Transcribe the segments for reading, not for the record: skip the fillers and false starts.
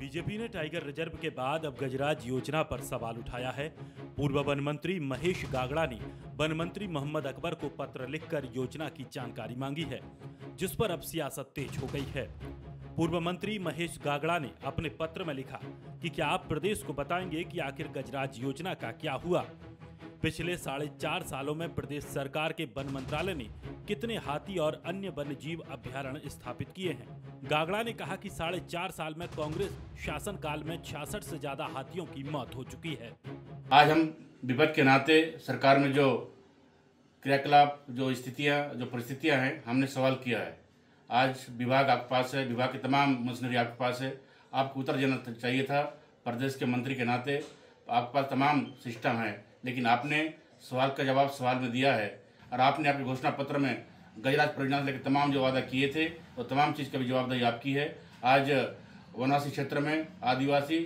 BJP ने tiger reserve के बाद अब गजराज योजना पर सवाल उठाया है। पूर्व वन मंत्री महेश गागड़ा ने वन मंत्री मोहम्मद अकबर को पत्र लिखकर योजना की जानकारी मांगी है, जिस पर अब सियासत तेज हो गई है। पूर्व मंत्री महेश गागड़ा ने अपने पत्र में लिखा कि क्या आप प्रदेश को बताएंगे कि आखिर गजराज योजना का क्या हुआ। पिछले 4.5 सालों में प्रदेश सरकार के वन मंत्रालय ने कितने हाथी और अन्य वन्य जीव अभ्यारण्य स्थापित किए हैं। गागड़ा ने कहा कि 4.5 साल में कांग्रेस शासन काल में 66 से ज्यादा हाथियों की मौत हो चुकी है। आज हम विपक्ष के नाते सरकार में जो क्रियाकलाप, जो स्थितियां, जो परिस्थितियां हैं, हमने सवाल किया है। आज विभाग आपके पास है, विभाग की तमाम मशीनरी आपके पास है। आपको उत्तर देना चाहिए था। प्रदेश के मंत्री के नाते आपके पास तमाम सिस्टम है, लेकिन आपने सवाल का जवाब सवाल में दिया है। और आपने अपने घोषणा पत्र में गजराज परियोजना से लेकर तमाम जो वादा किए थे वो तमाम चीज़ का भी जवाबदेही आपकी है। आज वनवासी क्षेत्र में आदिवासी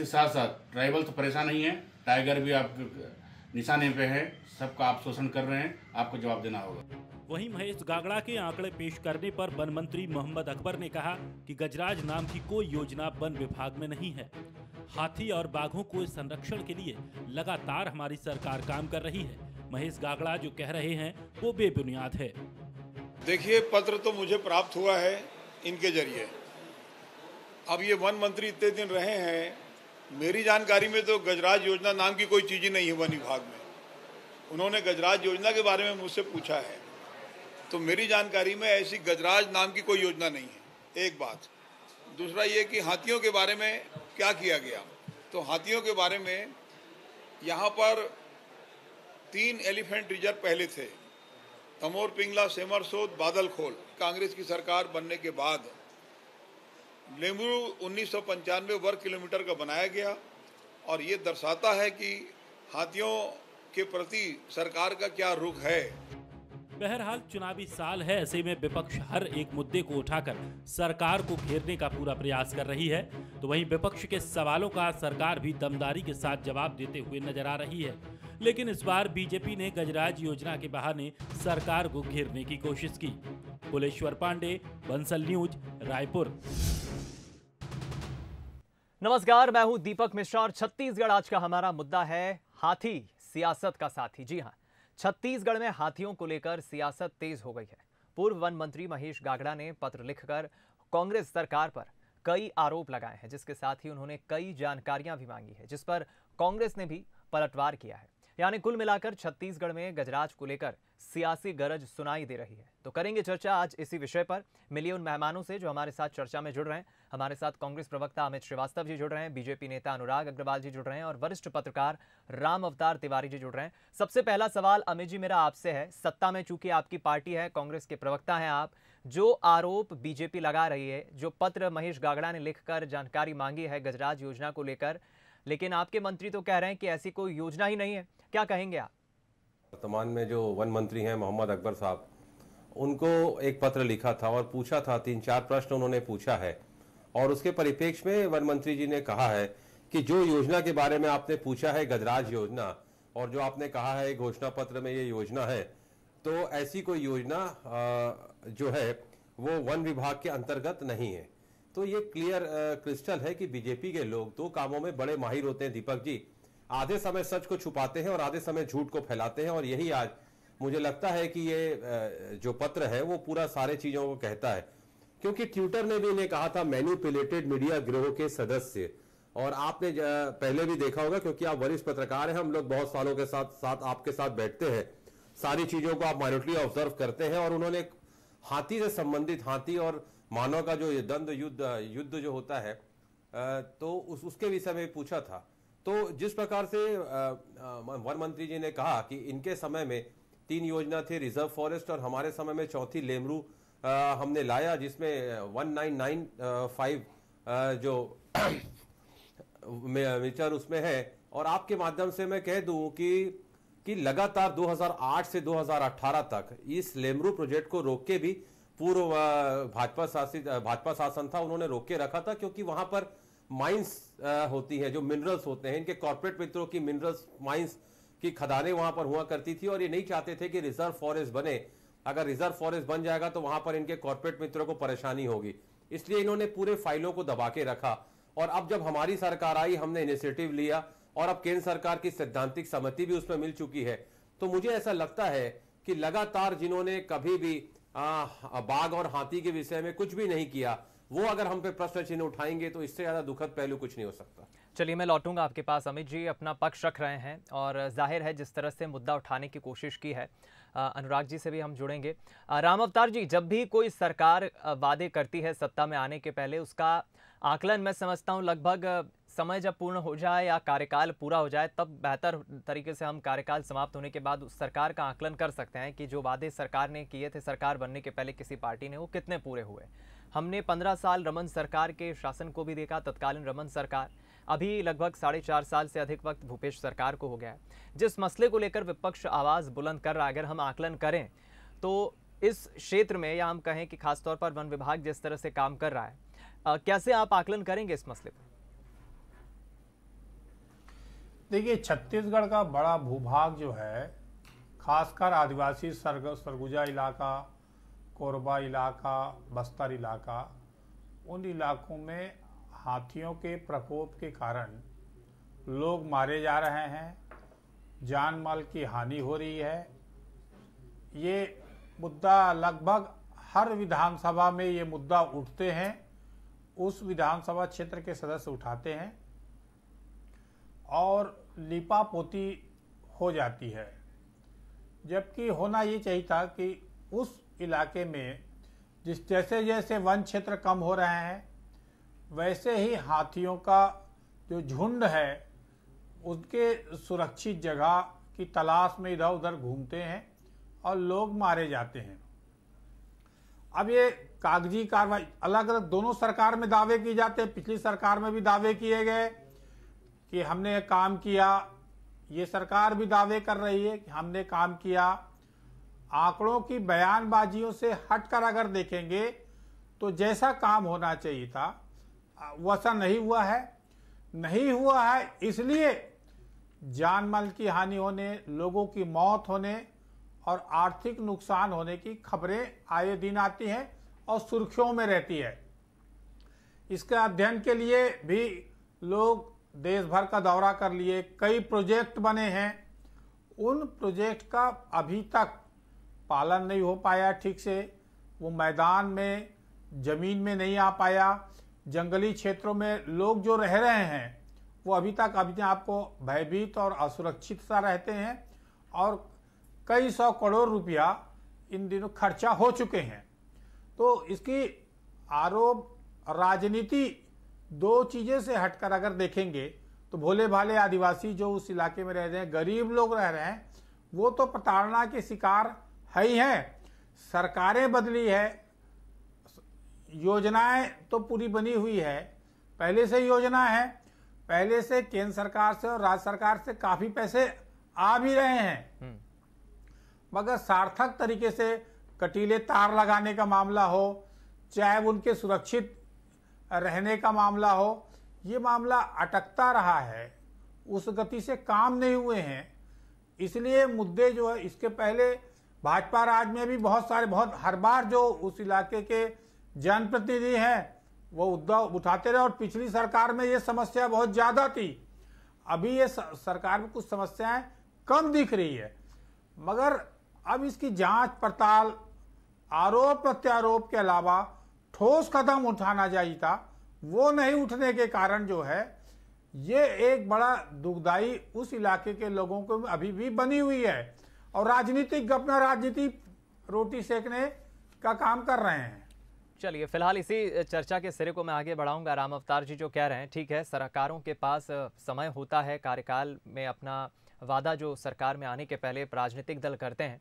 साथ साथ ट्राइबल तो परेशान नहीं है, टाइगर भी आप निशाने पे है। सबका आप शोषण कर रहे हैं, आपको जवाब देना होगा। वहीं महेश गागड़ा के आंकड़े पेश करने पर वन मंत्री मोहम्मद अकबर ने कहा कि गजराज नाम की कोई योजना वन विभाग में नहीं है। हाथी और बाघों को संरक्षण के लिए लगातार हमारी सरकार काम कर रही है। महेश गागड़ा जो कह रहे हैं वो बेबुनियाद है। देखिए, पत्र तो मुझे प्राप्त हुआ है इनके जरिए। अब ये वन मंत्री इतने दिन रहे हैं, मेरी जानकारी में तो गजराज योजना नाम की कोई चीज ही नहीं है वन विभाग में। उन्होंने गजराज योजना के बारे में मुझसे पूछा है, तो मेरी जानकारी में ऐसी गजराज नाम की कोई योजना नहीं है। एक बात। दूसरा ये कि हाथियों के बारे में क्या किया गया, तो हाथियों के बारे में यहाँ पर 3 एलिफेंट रिजर्व पहले थे, तमोर, पिंगला, सेमरसोद, बादलखोल। कांग्रेस की सरकार बनने के बाद लेमरू 1995 वर्ग किलोमीटर का बनाया गया, और ये दर्शाता है कि हाथियों के प्रति सरकार का क्या रुख है। बहरहाल चुनावी साल है, ऐसे में विपक्ष हर एक मुद्दे को उठाकर सरकार को घेरने का पूरा प्रयास कर रही है। तो वहीं विपक्ष के सवालों का सरकार भी दमदारी के साथ जवाब देते हुए नजर आ रही है। लेकिन इस बार बीजेपी ने गजराज योजना के बहाने सरकार को घेरने की कोशिश की। कुलेश्वर पांडे, बंसल न्यूज, रायपुर। नमस्कार, मैं हूं दीपक मिश्रा और छत्तीसगढ़ आज का हमारा मुद्दा है हाथी सियासत का साथी। जी हां, छत्तीसगढ़ में हाथियों को लेकर सियासत तेज हो गई है। पूर्व वन मंत्री महेश गागड़ा ने पत्र लिखकर कांग्रेस सरकार पर कई आरोप लगाए हैं, जिसके साथ ही उन्होंने कई जानकारियां भी मांगी है, जिस पर कांग्रेस ने भी पलटवार किया है। यानी कुल मिलाकर छत्तीसगढ़ में गजराज को लेकर सियासी गरज सुनाई दे रही है। तो करेंगे चर्चा आज इसी विषय पर। मिलिए उन मेहमानों से जो हमारे साथ चर्चा में जुड़ रहे हैं। हमारे साथ कांग्रेस प्रवक्ता अमित श्रीवास्तव जी जुड़ रहे हैं, बीजेपी नेता अनुराग अग्रवाल जी जुड़ रहे हैं और वरिष्ठ पत्रकार राम अवतार तिवारी जी जुड़ रहे हैं। सबसे पहला सवाल अमित जी मेरा आपसे है। सत्ता में चूंकि आपकी पार्टी है, कांग्रेस के प्रवक्ता हैं आप, जो आरोप बीजेपी लगा रही है, जो पत्र महेश गागड़ा ने लिखकर जानकारी मांगी है गजराज योजना को लेकर, लेकिन आपके मंत्री तो कह रहे हैं कि ऐसी कोई योजना ही नहीं है, क्या कहेंगे आप? वर्तमान में जो वन मंत्री हैं मोहम्मद अकबर साहब, उनको एक पत्र लिखा था और पूछा था, 3-4 प्रश्न उन्होंने पूछा है और उसके परिप्रेक्ष्य में वन मंत्री जी ने कहा है कि जो योजना के बारे में आपने पूछा है गजराज योजना, और जो आपने कहा है घोषणा पत्र में ये योजना है, तो ऐसी कोई योजना जो है वो वन विभाग के अंतर्गत नहीं है। तो ये क्लियर क्रिस्टल है कि बीजेपी के लोग 2 कामों में बड़े माहिर होते हैं दीपक जी। आधे समय सच को छुपाते हैं और आधे समय झूठ को फैलाते हैं, और यही आज मुझे लगता है कि ये जो पत्र है वो पूरा सारे चीजों को कहता है। क्योंकि ट्विटर ने भी इन्हें कहा था मैनिपुलेटेड मीडिया गिरोह के सदस्य, और आपने पहले भी देखा होगा क्योंकि आप वरिष्ठ पत्रकार हैं, हम लोग बहुत सालों के साथ आपके साथ बैठते हैं, सारी चीजों को आप माइन्यूटली ऑब्जर्व करते हैं। और उन्होंने हाथी से संबंधित, हाथी और मानव का जो द्वंद्व युद्ध जो होता है, तो उसके विषय में पूछा था। तो जिस प्रकार से वन मंत्री जी ने कहा कि इनके समय में 3 योजना थी, रिजर्व फॉरेस्ट, और हमारे समय में चौथी लेमरू हमने लाया, जिसमें 1995 जो मीटर उसमें है। और आपके माध्यम से मैं कह दूं कि लगातार 2008 से 2018 तक इस लेमरू प्रोजेक्ट को रोक के भी पूर्व भाजपा शासन था, उन्होंने रोक के रखा था, क्योंकि वहां पर माइंस होती हैं, जो मिनरल्स होते हैं, इनके कॉर्पोरेट मित्रों की मिनरल्स माइंस की खदानें वहां पर हुआ करती थी, और ये नहीं चाहते थे कि रिजर्व फॉरेस्ट बने। अगर रिजर्व फॉरेस्ट बन जाएगा तो वहां पर इनके कॉर्पोरेट मित्रों को परेशानी होगी। इसलिए इन्होंने पूरे फाइलों को दबा के रखा। और अब जब हमारी सरकार आई, हमने इनिशिएटिव लिया और अब केंद्र सरकार की सैद्धांतिक सहमति भी उसमें मिल चुकी है। तो मुझे ऐसा लगता है कि लगातार जिन्होंने कभी भी बाघ और हाथी के विषय में कुछ भी नहीं किया, वो अगर हम पे प्रश्न चिन्ह उठाएंगे तो इससे ज्यादा दुखद पहलू कुछ नहीं हो सकता। चलिए, मैं लौटूंगा आपके पास। अमित जी अपना पक्ष रख रहे हैं और जाहिर है जिस तरह से मुद्दा उठाने की कोशिश की है, अनुराग जी से भी हम जुड़ेंगे। राम अवतार जी, जब भी कोई सरकार वादे करती है सत्ता में आने के पहले, उसका आकलन मैं समझता हूं लगभग समय जब पूर्ण हो जाए या कार्यकाल पूरा हो जाए, तब बेहतर तरीके से हम कार्यकाल समाप्त होने के बाद उस सरकार का आकलन कर सकते हैं कि जो वादे सरकार ने किए थे सरकार बनने के पहले किसी पार्टी ने, वो कितने पूरे हुए। हमने 15 साल रमन सरकार के शासन को भी देखा, तत्कालीन रमन सरकार। अभी लगभग 4.5 साल से अधिक वक्त भूपेश सरकार को हो गया है। जिस मसले को लेकर विपक्ष आवाज़ बुलंद कर रहा है, अगर हम आकलन करें तो इस क्षेत्र में, या हम कहें कि खासतौर पर वन विभाग जिस तरह से काम कर रहा है, कैसे आप आकलन करेंगे इस मसले पर? देखिए, छत्तीसगढ़ का बड़ा भूभाग जो है, खासकर आदिवासी सरगुजा इलाका, कोरबा इलाका, बस्तर इलाका, उन इलाकों में हाथियों के प्रकोप के कारण लोग मारे जा रहे हैं, जान माल की हानि हो रही है। ये मुद्दा लगभग हर विधानसभा में ये मुद्दा उठते हैं, उस विधानसभा क्षेत्र के सदस्य उठाते हैं और लिपापोती हो जाती है। जबकि होना ये चाहिए था कि उस इलाके में जैसे जैसे वन क्षेत्र कम हो रहे हैं, वैसे ही हाथियों का जो झुंड है उसके सुरक्षित जगह की तलाश में इधर उधर घूमते हैं और लोग मारे जाते हैं। अब ये कागजी कार्रवाई अलग अलग दोनों सरकार में दावे किए जाते हैं। पिछली सरकार में भी दावे किए गए कि हमने काम किया, ये सरकार भी दावे कर रही है कि हमने काम किया। आंकड़ों की बयानबाजियों से हटकर अगर देखेंगे तो जैसा काम होना चाहिए था वैसा नहीं हुआ है। इसलिए जान माल की हानि होने, लोगों की मौत होने और आर्थिक नुकसान होने की खबरें आए दिन आती हैं और सुर्खियों में रहती है। इसके अध्ययन के लिए भी लोग देश भर का दौरा कर लिए, कई प्रोजेक्ट बने हैं। उन प्रोजेक्ट का अभी तक पालन नहीं हो पाया ठीक से, वो मैदान में जमीन में नहीं आ पाया। जंगली क्षेत्रों में लोग जो रह रहे हैं वो अभी तक अपने आप को भयभीत और असुरक्षित सा रहते हैं और कई 100 करोड़ रुपया इन दिनों खर्चा हो चुके हैं। तो इसकी आरोप राजनीति दो चीजें से हटकर अगर देखेंगे तो भोले भाले आदिवासी जो उस इलाके में रह रहे हैं, गरीब लोग रह रहे हैं, वो तो प्रताड़ना के शिकार है ही हैं। सरकारें बदली है, योजनाएं तो पूरी बनी हुई है, पहले से योजना है, पहले से केंद्र सरकार से और राज्य सरकार से काफी पैसे आ भी रहे हैं, मगर सार्थक तरीके से कटीले तार लगाने का मामला हो, चाहे उनके सुरक्षित रहने का मामला हो, ये मामला अटकता रहा है, उस गति से काम नहीं हुए हैं। इसलिए मुद्दे जो है, इसके पहले भाजपा राज में भी बहुत हर बार जो उस इलाके के जनप्रतिनिधि हैं वो मुद्दा उठाते रहे और पिछली सरकार में ये समस्या बहुत ज्यादा थी। अभी ये सरकार में कुछ समस्याएं कम दिख रही है, मगर अब इसकी जांच पड़ताल, आरोप प्रत्यारोप के अलावा ठोस कदम उठाना चाहिए था, वो नहीं उठने के कारण जो है ये एक बड़ा दुखदाई उस इलाके के लोगों को अभी भी बनी हुई है और राजनीतिक अपना राजनीति रोटी सेकने का काम कर रहे हैं। चलिए, फिलहाल इसी चर्चा के सिरे को मैं आगे बढ़ाऊंगा। राम अवतार जी जो कह रहे हैं, ठीक है, सरकारों के पास समय होता है कार्यकाल में अपना वादा जो सरकार में आने के पहले राजनीतिक दल करते हैं,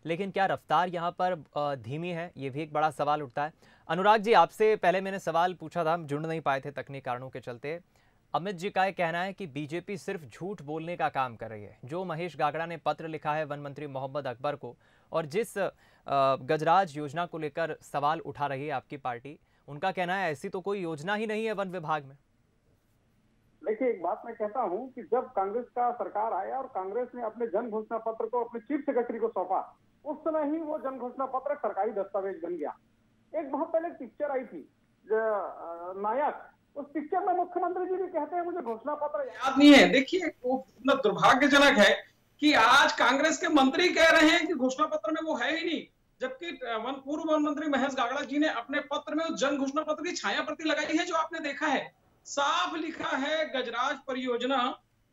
लेकिन क्या रफ्तार यहाँ पर धीमी है, ये भी एक बड़ा सवाल उठता है। अनुराग जी, आपसे पहले मैंने सवाल पूछा था, हम जुड़ नहीं पाए थे तकनीकी कारणों के चलते। अमित जी का यह कहना है कि बीजेपी सिर्फ झूठ बोलने का काम कर रही है। जो महेश गागड़ा ने पत्र लिखा है वन मंत्री मोहम्मद अकबर को और जिस गजराज योजना को लेकर सवाल उठा रही है आपकी पार्टी, उनका कहना है ऐसी तो कोई योजना ही नहीं है वन विभाग में। देखिए, एक बात मैं कहता हूं कि जब कांग्रेस का सरकार आया और कांग्रेस ने अपने जन घोषणा पत्र को अपने चीफ सेक्रेटरी को सौंपा, उस समय ही वो जन घोषणा पत्र सरकारी दस्तावेज बन गया। एक बहुत पहले पिक्चर आई थी नायक, उस पिक्चर में मुख्यमंत्री जी भी कहते हैं मुझे घोषणा पत्र याद नहीं है। देखिए वो इतना दुर्भाग्यजनक है कि आज कांग्रेस के मंत्री कह रहे हैं कि घोषणा पत्र में वो है ही नहीं, जबकि पूर्व वन मंत्री महेश गागड़ा जी ने अपने पत्र में उस जन घोषणा पत्र की छाया प्रति लगाई है जो आपने देखा है। साफ लिखा है गजराज परियोजना,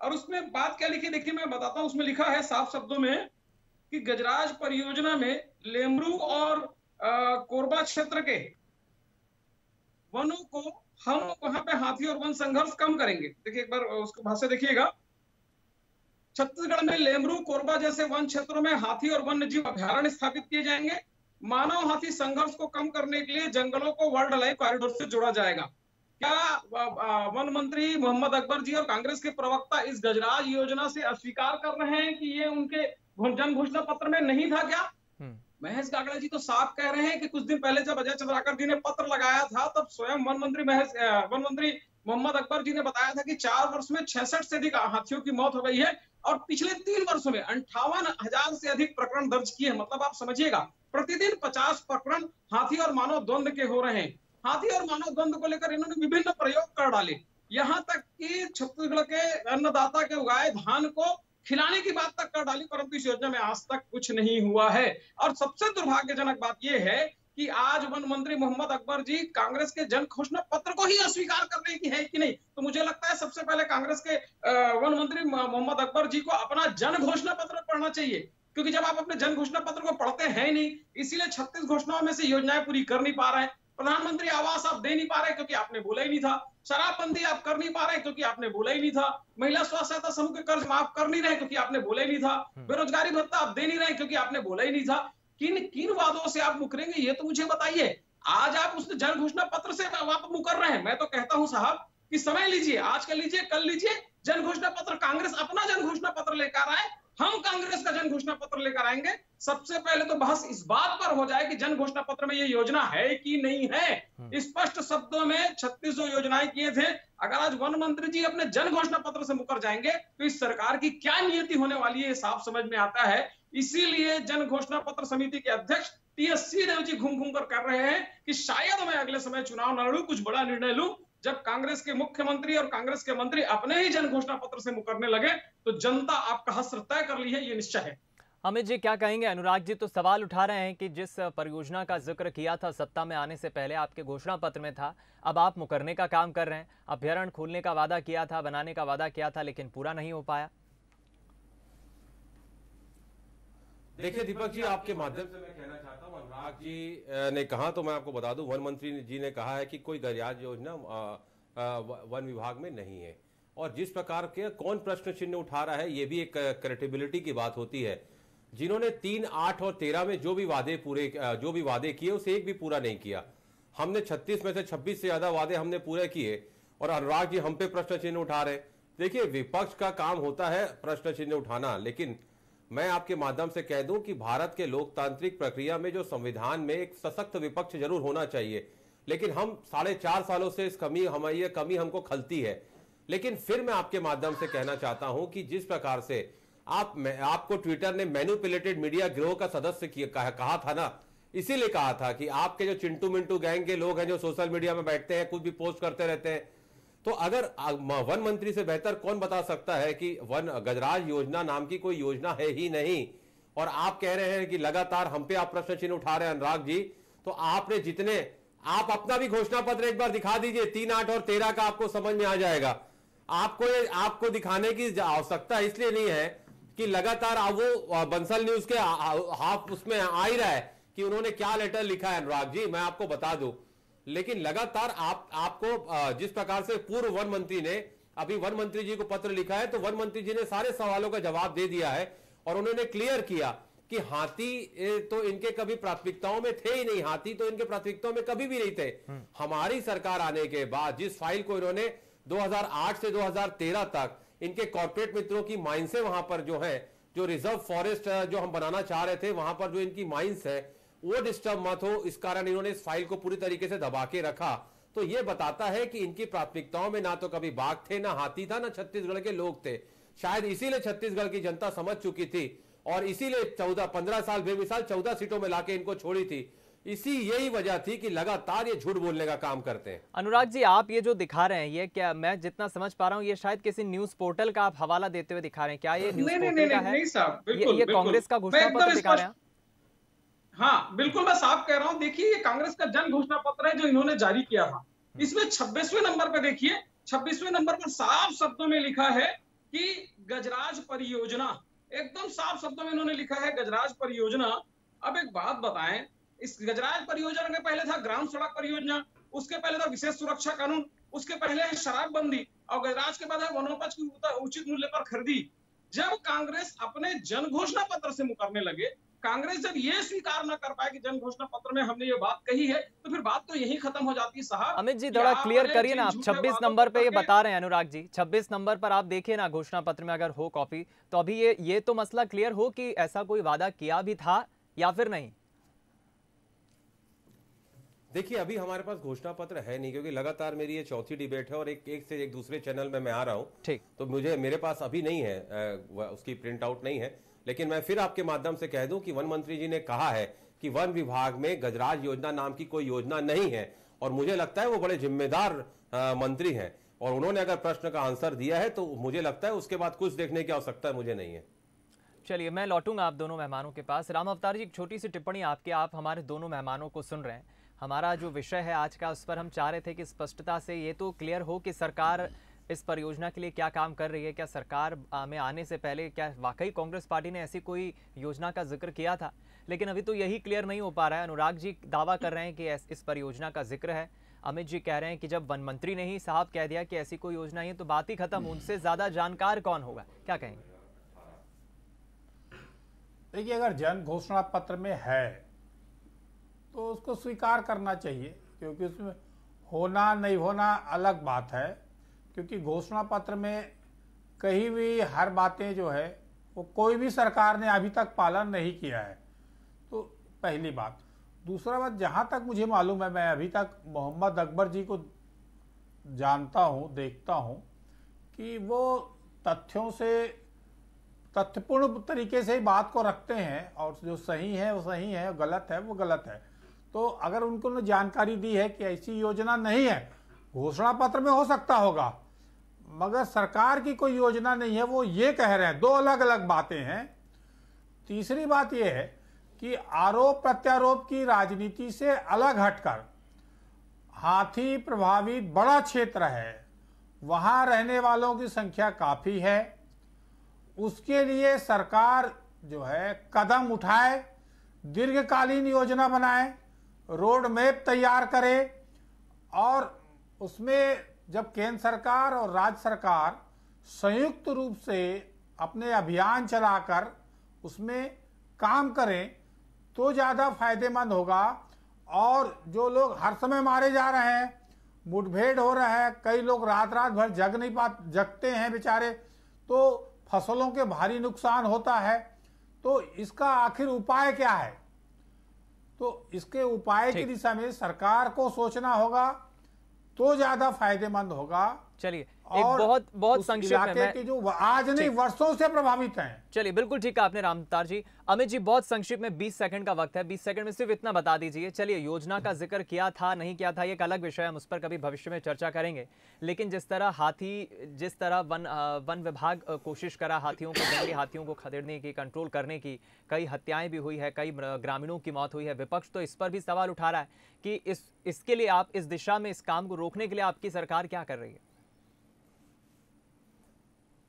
और उसमें बात क्या लिखी देखिए मैं बताता हूं। उसमें लिखा है साफ शब्दों में कि गजराज परियोजना में लेमरू और कोरबा क्षेत्र के वनों को हम वहां पे हाथी और वन संघर्ष कम करेंगे। देखिए एक बार उसको भाष्य देखिएगा। छत्तीसगढ़ में लेमरू कोरबा जैसे वन क्षेत्रों में हाथी और वन्य जीव अभयारण्य स्थापित किए जाएंगे। मानव हाथी संघर्ष को कम करने के लिए जंगलों को वाइल्ड लाइफ कॉरिडोर से जोड़ा जाएगा। क्या वन मंत्री मोहम्मद अकबर जी और कांग्रेस के प्रवक्ता इस गजराज योजना से अस्वीकार कर रहे हैं कि ये उनके जन घोषणा पत्र में नहीं था क्या? महेश गागड़ा जी तो साफ कह रहे हैं कि कुछ दिन पहले जब अजय चंद्राकर जी ने पत्र लगाया था तब स्वयं वन मंत्री मोहम्मद अकबर जी ने बताया था कि 4 वर्ष में 66 से अधिक हाथियों की मौत हो गई है और पिछले 3 वर्षों में 58,000 से अधिक प्रकरण दर्ज किए हैं। मतलब आप समझिएगा प्रतिदिन 50 प्रकरण हाथी और मानव द्वंद के हो रहे हैं। हाथी और मानव द्वंद को लेकर इन्होंने विभिन्न प्रयोग कर डाले, यहाँ तक कि छत्तीसगढ़ के अन्नदाता के उगाए धान को खिलाने की बात तक कर डाली, परंतु इस योजना में आज तक कुछ नहीं हुआ है। और सबसे दुर्भाग्यजनक बात यह है कि आज वन मंत्री मोहम्मद अकबर जी कांग्रेस के जन घोषणा पत्र को ही अस्वीकार कर रहे हैं कि है कि नहीं। तो मुझे लगता है सबसे पहले कांग्रेस के वन मंत्री मोहम्मद अकबर जी को अपना जन घोषणा पत्र पढ़ना चाहिए, क्योंकि जब आप अपने जन घोषणा पत्र को पढ़ते हैं नहीं, इसीलिए 36 घोषणाओं में से योजनाएं पूरी कर नहीं पा रहे हैं। प्रधानमंत्री आवास आप दे नहीं पा रहे क्योंकि आपने बोला ही नहीं था। शराबबंदी आप कर नहीं पा रहे क्योंकि आपने बोला ही नहीं था। महिला स्व सहायता समूह के कर्ज माफ कर नहीं रहे क्योंकि आपने बोला ही नहीं था। बेरोजगारी भत्ता आप दे नहीं रहे क्योंकि आपने बोला ही नहीं था। किन वादों से आप मुकरेंगे ये तो मुझे बताइए। आज आप उस जन घोषणा पत्र से आप मुकर रहे हैं। मैं तो कहता हूं साहब कि समय लीजिए, आज कल लीजिए, कल लीजिए जन घोषणा पत्र। कांग्रेस अपना जन घोषणा पत्र लेकर आए, हम कांग्रेस का जन घोषणा पत्र लेकर आएंगे। सबसे पहले तो बहस इस बात पर हो जाए कि जन घोषणा पत्र में ये योजना है कि नहीं है। स्पष्ट शब्दों में 36 जो योजनाएं किए थे, अगर आज वन मंत्री जी अपने जन घोषणा पत्र से मुकर जाएंगे तो इस सरकार की क्या नियति होने वाली है साफ समझ में आता है। इसीलिए जन घोषणा पत्र समिति के अध्यक्ष टीएस सिंहदेव जी घूम घूम कर कर रहे हैं कि शायद मैं अगले समय चुनाव न लड़ूं, कुछ बड़ा निर्णय लूं। जब कांग्रेस के मुख्यमंत्री और कांग्रेस के मंत्री अपने ही जन घोषणा पत्र से मुकरने लगे तो जनता आपका हश्र तय कर ली है, ये निश्चय है। अमित जी क्या कहेंगे? अनुराग जी तो सवाल उठा रहे हैं कि जिस परियोजना का जिक्र किया था सत्ता में आने से पहले आपके घोषणा पत्र में था, अब आप मुकरने का काम कर रहे हैं। अभ्यारण्य खोलने का वादा किया था, बनाने का वादा किया था, लेकिन पूरा नहीं हो पाया। देखिए दीपक जी, आपके माध्यम से मैं कहना चाहता हूं, अनुराग जी ने कहा तो मैं आपको बता दूं, वन मंत्री जी ने कहा है कि कोई गजराज योजना वन विभाग में नहीं है। और जिस प्रकार के कौन प्रश्न चिन्ह उठा रहा है, ये भी एक क्रेडिबिलिटी की बात होती है। जिन्होंने 3, 8 और 13 में जो भी वादे किए उसे एक भी पूरा नहीं किया। हमने 36 में से 26 से ज्यादा वादे हमने पूरे किए और अनुराग जी हम पे प्रश्न चिन्ह उठा रहे। देखिए विपक्ष का काम होता है प्रश्न चिन्ह उठाना, लेकिन मैं आपके माध्यम से कह दूं कि भारत के लोकतांत्रिक प्रक्रिया में जो संविधान में एक सशक्त विपक्ष जरूर होना चाहिए, लेकिन हम 4.5 सालों से इस कमी हमको खलती है। लेकिन फिर मैं आपके माध्यम से कहना चाहता हूं कि जिस प्रकार से आपको ट्विटर ने मैनिपुलेटेड मीडिया गिरोह का सदस्य कहा था ना, इसीलिए कहा था कि आपके जो चिंटू मिंटू गैंग के लोग हैं जो सोशल मीडिया में बैठते हैं, कुछ भी पोस्ट करते रहते हैं, तो अगर वन मंत्री से बेहतर कौन बता सकता है कि गजराज योजना नाम की कोई योजना है ही नहीं। और आप कह रहे हैं कि लगातार हम पे आप प्रश्न चिन्ह उठा रहे हैं अनुराग जी, तो आपने आप अपना भी घोषणा पत्र एक बार दिखा दीजिए, 3, 8 और 13 का आपको समझ में आ जाएगा। आपको दिखाने की आवश्यकता इसलिए नहीं है कि लगातार वो बंसल न्यूज के हाफ उसमें आ ही रहा है कि उन्होंने क्या लेटर लिखा है अनुराग जी, मैं आपको बता दूं। लेकिन लगातार आपको जिस प्रकार से पूर्व वन मंत्री ने अभी वन मंत्री जी को पत्र लिखा है, तो वन मंत्री जी ने सारे सवालों का जवाब दे दिया है और उन्होंने क्लियर किया कि हाथी तो इनके कभी प्राथमिकताओं में थे ही नहीं। हाथी तो इनके प्राथमिकताओं में कभी भी नहीं थे। हमारी सरकार आने के बाद जिस फाइल को इन्होंने 2008 से 2013 तक इनके कॉर्पोरेट मित्रों की माइंस है, वहां पर जो है जो रिजर्व फॉरेस्ट जो हम बनाना चाह रहे थे, वहां पर जो इनकी माइंस है वो डिस्टर्ब मत हो, इस कारण इन्होंने इस फाइल को पूरी तरीके से दबा के रखा। तो ये बताता है कि इनकी प्राथमिकताओं में ना तो कभी बाघ थे, ना हाथी था, ना छत्तीसगढ़ के लोग थे। शायद इसीलिए छत्तीसगढ़ की जनता समझ चुकी थी और इसीलिए 15 साल बेमिसाल 14 सीटों में लाके इनको छोड़ी थी। इसी यही वजह थी कि लगातार ये झूठ बोलने का काम करते हैं। अनुराग जी, आप ये जो दिखा रहे हैं, ये क्या, मैं जितना समझ पा रहा हूँ, ये शायद किसी न्यूज पोर्टल का आप हवाला देते हुए दिखा रहे हैं, क्या ये न्यूज पोर्टल का है? नहीं साहब, बिल्कुल ये कांग्रेस का घोषणा पत्र दिखा रहे हैं? हाँ बिल्कुल, मैं साफ कह रहा हूँ। देखिए, ये कांग्रेस का जन घोषणा पत्र है जो इन्होंने जारी किया था। इसमें 26वें नंबर पे देखिए, 26वें नंबर पर साफ शब्दों में लिखा है कि गजराज परियोजना, एकदम साफ शब्दों में इन्होंने लिखा है गजराज परियोजना। अब एक बात बताएं, इस गजराज परियोजना के पहले था ग्राम सड़क परियोजना, उसके पहले था विशेष सुरक्षा कानून, उसके पहले है शराबबंदी, और गजराज के बाद है वनोपज की उचित मूल्य पर खरीदी। जब कांग्रेस अपने जन घोषणा पत्र से मुकरने लगे, कांग्रेस जब ये स्वीकार न कर पाए कि जन घोषणा पत्र में हमने ये बात कही है, तो फिर बात तो यही खत्म हो जाती है साहब। अमित जी, थोड़ा क्लियर करिए ना, आप 26 नंबर पे ये बता रहे हैं। अनुराग जी, 26 नंबर पर आप देखिए ना घोषणा पत्र में, अगर हो कॉपी तो अभी ये तो मसला क्लियर हो कि ऐसा कोई वादा किया भी था या फिर नहीं। देखिए, अभी हमारे पास घोषणा पत्र है नहीं, क्योंकि लगातार मेरी ये चौथी डिबेट है और एक से एक दूसरे चैनल में मैं आ रहा हूं। ठीक, तो मेरे पास अभी नहीं है, उसकी प्रिंट आउट नहीं है। लेकिन मैं फिर आपके माध्यम से कह दूं कि वन मंत्री जी ने कहा है कि वन विभाग में गजराज योजना नाम की कोई योजना नहीं है, और मुझे लगता है वो बड़े जिम्मेदार मंत्री हैं, और उन्होंने अगर प्रश्न का आंसर दिया है तो मुझे लगता है उसके बाद कुछ देखने की आवश्यकता मुझे नहीं है। चलिए, मैं लौटूंगा आप दोनों मेहमानों के पास। राम अवतार जी, एक छोटी सी टिप्पणी आपके, आप हमारे दोनों मेहमानों को सुन रहे हैं। हमारा जो विषय है आज का, उस पर हम चाह रहे थे कि स्पष्टता से ये तो क्लियर हो कि सरकार इस परियोजना के लिए क्या काम कर रही है। क्या सरकार में आने से पहले क्या वाकई कांग्रेस पार्टी ने ऐसी कोई योजना का जिक्र किया था? लेकिन अभी तो यही क्लियर नहीं हो पा रहा है। अनुराग जी दावा कर रहे हैं कि इस परियोजना का जिक्र है, अमित जी कह रहे हैं कि जब वन मंत्री ने ही साहब कह दिया कि ऐसी कोई योजना है तो बात ही खत्म, उनसे ज्यादा जानकार कौन होगा? क्या कहेंगे? देखिए, अगर जन घोषणा पत्र में है तो उसको स्वीकार करना चाहिए, क्योंकि उसमें होना नहीं होना अलग बात है। क्योंकि घोषणा पत्र में कहीं भी हर बातें जो है वो कोई भी सरकार ने अभी तक पालन नहीं किया है, तो पहली बात। दूसरा बात, जहां तक मुझे मालूम है, मैं अभी तक मोहम्मद अकबर जी को जानता हूं, देखता हूं कि वो तथ्यों से, तथ्यपूर्ण तरीके से बात को रखते हैं, और जो सही है वो सही है, गलत है वो गलत है। तो अगर उनको जानकारी दी है कि ऐसी योजना नहीं है, घोषणा पत्र में हो सकता होगा, मगर सरकार की कोई योजना नहीं है, वो ये कह रहे हैं, दो अलग अलग बातें हैं। तीसरी बात यह है कि आरोप प्रत्यारोप की राजनीति से अलग हटकर हाथी प्रभावित बड़ा क्षेत्र है, वहां रहने वालों की संख्या काफी है, उसके लिए सरकार जो है कदम उठाए, दीर्घकालीन योजना बनाए, रोड मैप तैयार करे, और उसमें जब केंद्र सरकार और राज्य सरकार संयुक्त रूप से अपने अभियान चलाकर उसमें काम करें तो ज़्यादा फायदेमंद होगा। और जो लोग हर समय मारे जा रहे हैं, मुठभेड़ हो रहा है, कई लोग रात रात भर जगते हैं बेचारे, तो फसलों के भारी नुकसान होता है, तो इसका आखिर उपाय क्या है? तो इसके उपाय की दिशा में सरकार को सोचना होगा, तो ज्यादा फायदेमंद होगा। चलिए, एक बहुत संक्षिप्त में, कि जो आज नहीं वर्षों से प्रभावित हैं। चलिए, बिल्कुल ठीक है आपने राम अवतार जी। अमित जी, बहुत संक्षिप्त में 20 सेकंड का वक्त है, 20 सेकंड में सिर्फ इतना बता दीजिए। चलिए, योजना का जिक्र किया था नहीं किया था ये एक अलग विषय है, हम उस पर कभी भविष्य में चर्चा करेंगे। लेकिन जिस तरह वन विभाग कोशिश करा हाथियों को, जंगली हाथियों को खदेड़ने की, कंट्रोल करने की, कई हत्याएं भी हुई है, कई ग्रामीणों की मौत हुई है। विपक्ष तो इस पर भी सवाल उठा रहा है कि इसके लिए आप, इस दिशा में इस काम को रोकने के लिए आपकी सरकार क्या कर रही है?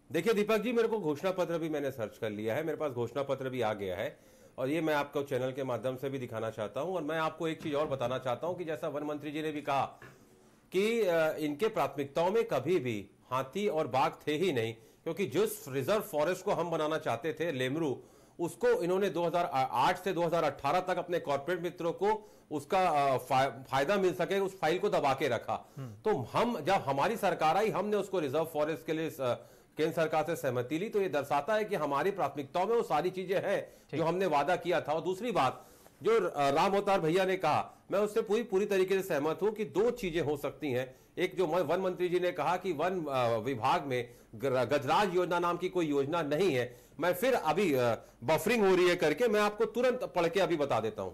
देखिए दीपक जी, मेरे को घोषणा पत्र भी मैंने सर्च कर लिया है, मेरे पास घोषणा पत्र भी आ गया है, और ये मैं आपको चैनल के माध्यम से भी दिखाना चाहता हूं। और मैं आपको एक चीज और बताना चाहता हूं कि जैसा वन मंत्री जी ने भी कहा कि इनके प्राथमिकताओं में कभी भी हाथी और बाघ थे ही नहीं, क्योंकि जिस रिजर्व फॉरेस्ट को हम बनाना चाहते थे, लेमरू, उसको इन्होंने 2008 से 2018 तक अपने कॉर्पोरेट मित्रों को उसका फायदा मिल सके उस फाइल को दबा के रखा। तो हम, जब हमारी सरकार आई, हमने उसको रिजर्व फॉरेस्ट के लिए केंद्र सरकार से सहमति ली, तो ये दर्शाता है कि हमारी प्राथमिकताओं में वो सारी चीजें हैं जो हमने वादा किया था। और दूसरी बात, जो राम अवतार भैया ने कहा, मैं उससे पूरी तरीके से सहमत हूं कि दो चीजें हो सकती हैं। एक, जो वन मंत्री जी ने कहा कि वन विभाग में गजराज योजना नाम की कोई योजना नहीं है, मैं फिर अभी बफरिंग हो रही है करके मैं आपको तुरंत पढ़ के अभी बता देता हूं।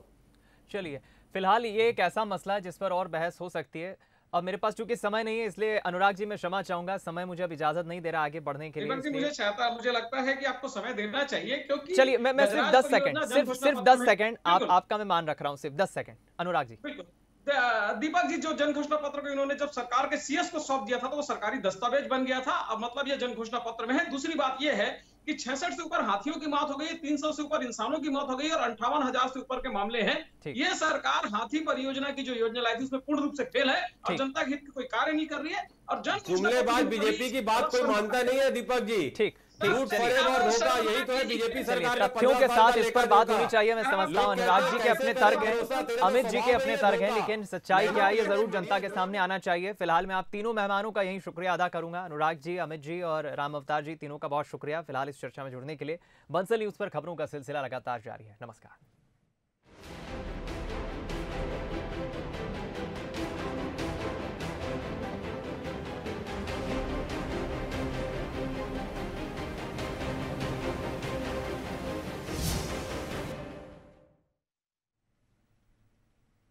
चलिए, फिलहाल ये एक ऐसा मसला है जिस पर और बहस हो सकती है। अब मेरे पास चूंकि समय नहीं है, इसलिए अनुराग जी मैं क्षमा चाहूंगा, समय मुझे अब इजाजत नहीं दे रहा आगे बढ़ने के लिए। मुझे लगता है कि आपको समय देना चाहिए, क्योंकि चलिए मैं सिर्फ 10 सेकंड सिर्फ 10 सेकंड आपका मैं मान रख रहा हूँ, सिर्फ 10 सेकंड। अनुराग जी। बिल्कुल दीपक जी, जो जन घोषणा पत्र को इन्होंने जब सरकार के सीएस को सौंप दिया था तो वो सरकारी दस्तावेज बन गया था। अब मतलब ये जन घोषणा पत्र में है। दूसरी बात ये है कि 66 से ऊपर हाथियों की मौत हो गई, 300 से ऊपर इंसानों की मौत हो गई और 58,000 से ऊपर के मामले हैं। ये सरकार हाथी परियोजना की जो योजना लाई थी उसमें पूर्ण रूप से फेल है और जनता के हित में कोई कार्य नहीं कर रही है। और जुमलेबाज बीजेपी की बात कोई मानता नहीं है दीपक जी। ठीक यही तो है बीजेपी सरकार का। तथ्यों के साथ इस पर बात होनी चाहिए। मैं समझता हूं अनुराग जी के अपने तर्क हैं, अमित जी के अपने तर्क हैं, लेकिन सच्चाई क्या है ये जरूर जनता के सामने आना चाहिए। फिलहाल मैं आप तीनों मेहमानों का यही शुक्रिया अदा करूंगा, अनुराग जी, अमित जी और राम अवतार जी, तीनों का बहुत शुक्रिया फिलहाल इस चर्चा में जुड़ने के लिए। बंसल न्यूज पर खबरों का सिलसिला लगातार जारी है। नमस्कार।